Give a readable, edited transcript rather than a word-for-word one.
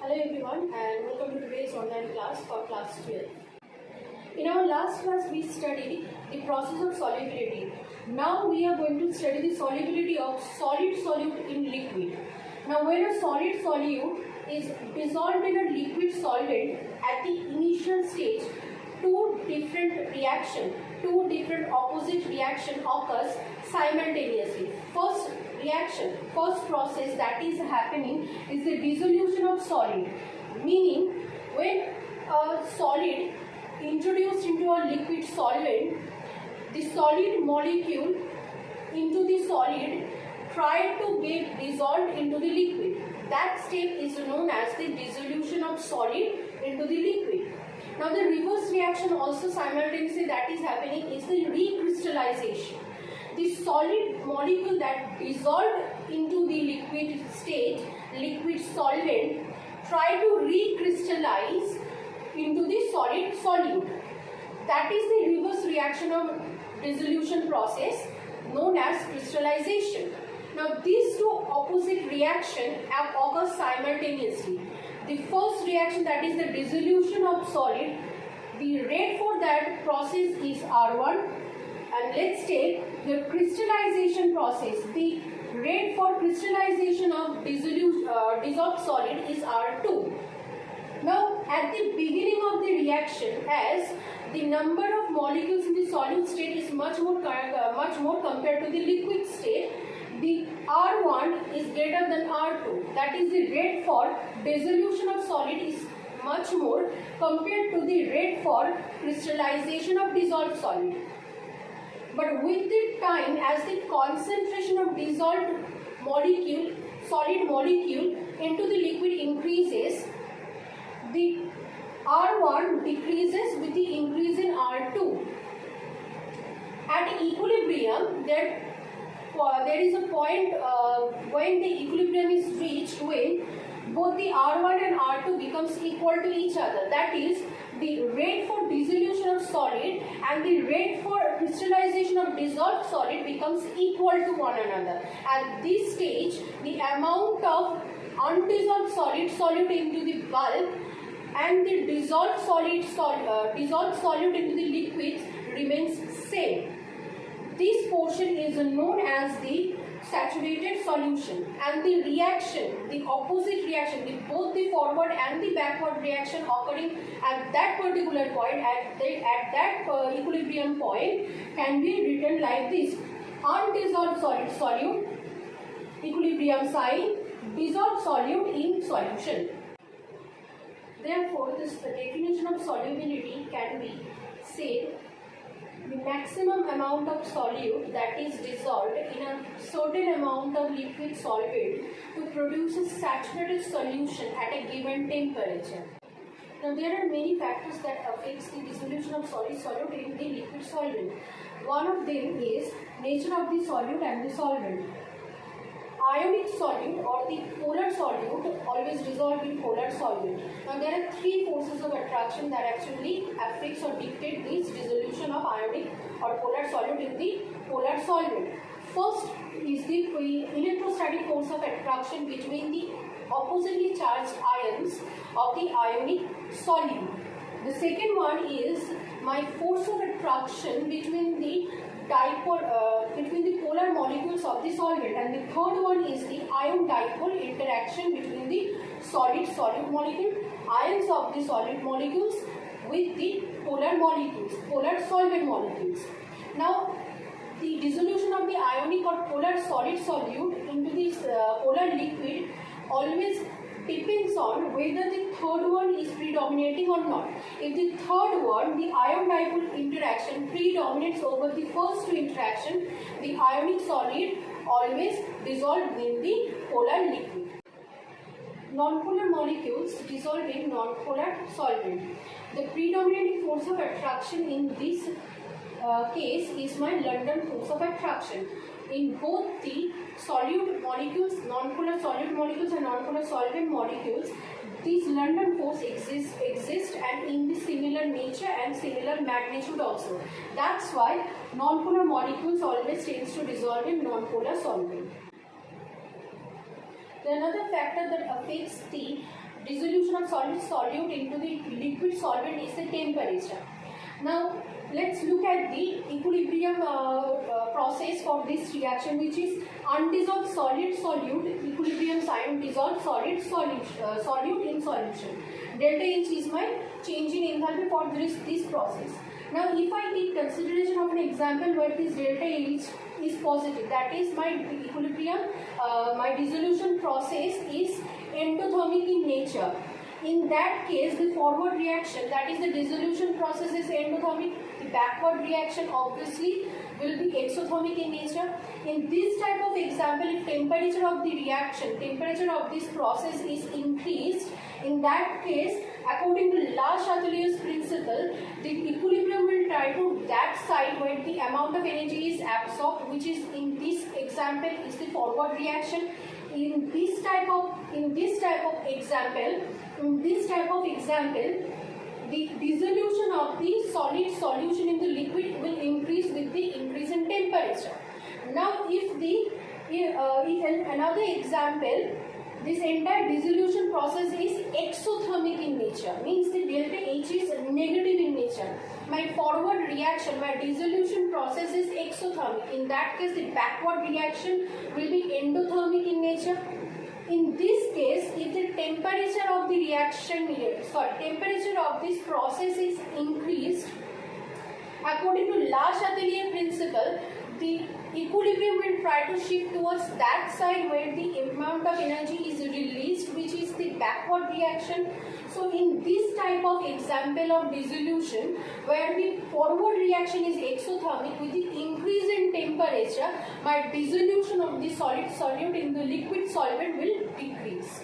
Hello everyone and welcome to today's online class for class 12. In our last class we studied the process of solubility. Now we are going to study the solubility of solid solute in liquid. Now when a solid solute is dissolved in a liquid solvent at the initial stage, two different opposite reaction occurs simultaneously. First process that is happening is the dissolution of solid, meaning when a solid introduced into a liquid solvent, the solid molecule into the solid try to get dissolved into the liquid. That step is known as the dissolution of solid into the liquid. Now the reverse reaction also simultaneously that is happening is the recrystallization. The solid molecule that dissolved into the liquid state, liquid solvent, try to recrystallize into the solid solute. That is the reverse reaction of dissolution process known as crystallization. Now these two opposite reactions occur simultaneously. The first reaction, that is the dissolution of solid, the rate for that process is R1, and let's take the crystallization process. The rate for crystallization of dissolved solid is R2. Now at the beginning of the reaction, as the number of molecules in the solid state is much more compared to the liquid state, the R1 is greater than R2. That is, the rate for dissolution of solid is much more compared to the rate for crystallization of dissolved solid. But with the time, as the concentration of dissolved molecule, solid molecule into the liquid increases, the R1 decreases with the increase in R2. At equilibrium, there is a point when the equilibrium is reached when both the R1 and R2 becomes equal to each other. That is, the rate for dissolution of solid and the rate for crystallization of dissolved solid becomes equal to one another. At this stage, the amount of undissolved solid solute into the bulk and the dissolved solute into the liquids remains same. This portion is known as the saturated solution, and the reaction, the opposite reaction, both the forward and the backward reaction occurring at that particular point, at that equilibrium point, can be written like this: undissolved solid solute, equilibrium sign, dissolved solute in solution. Therefore, this definition of solubility can be said: the maximum amount of solute that is dissolved in a certain amount of liquid solvent to produce a saturated solution at a given temperature. Now there are many factors that affects the dissolution of solid solute in the liquid solvent. One of them is nature of the solute and the solvent. Ionic solute or the polar solute always dissolve in polar solvent. Now there are three forces of attraction that actually affects or dictate this dissolution of ionic or polar solute in the polar solvent. First is the electrostatic force of attraction between the oppositely charged ions of the ionic solute. The second one is my force of attraction between the polar molecules of the solvent, and the third one is the ion-dipole interaction between the solid molecule, ions of the solid molecules with the polar solvent molecules. Now, the dissolution of the ionic or polar solid solute into this polar liquid always depends on whether the third one is predominating or not. If the third one, the ion-dipole interaction, predominates over the first two interaction, the ionic solid always dissolved in the polar liquid. Non-polar molecules dissolve in non-polar solvent. The predominating force of attraction in this case is my London force of attraction. In both the solute molecules, non-polar solute molecules and non-polar solvent molecules, these London force exist and in the similar nature and similar magnitude also. That's why non-polar molecules always tends to dissolve in non-polar solvent. Another factor that affects the dissolution of solid solute into the liquid solvent is the temperature. Now let's look at the equilibrium process for this reaction, which is undissolved solid solute, equilibrium sign, dissolved solid solute in solution. Delta H is my change in enthalpy for this process. Now if I take consideration of an example where this delta H is positive, that is my equilibrium, my dissolution process is endothermic in nature. In that case, the forward reaction, that is the dissolution process, is endothermic. The backward reaction obviously will be exothermic in nature. In this type of example, if temperature of the reaction, temperature of this process is increased, in that case, according to La Chatelier's principle, the equilibrium will try to that side where the amount of energy is absorbed, which is in this example is the forward reaction. In this type of example, the dissolution of the solid solution in the liquid will increase with the increase in temperature. Now, if another example, this entire dissolution process is exothermic in nature, means the delta H is negative in nature. My forward reaction, my dissolution process is exothermic. In that case, the backward reaction will be endothermic in nature. In this case, if the temperature of the reaction, temperature of this process is increased, according to La Chatelier principle, the equilibrium will try to shift towards that side where the amount of energy is released, which is the backward reaction. So in this type of example of dissolution, where the forward reaction is exothermic, with the increase in temperature, my dissolution of the solid solute in the liquid solvent will decrease.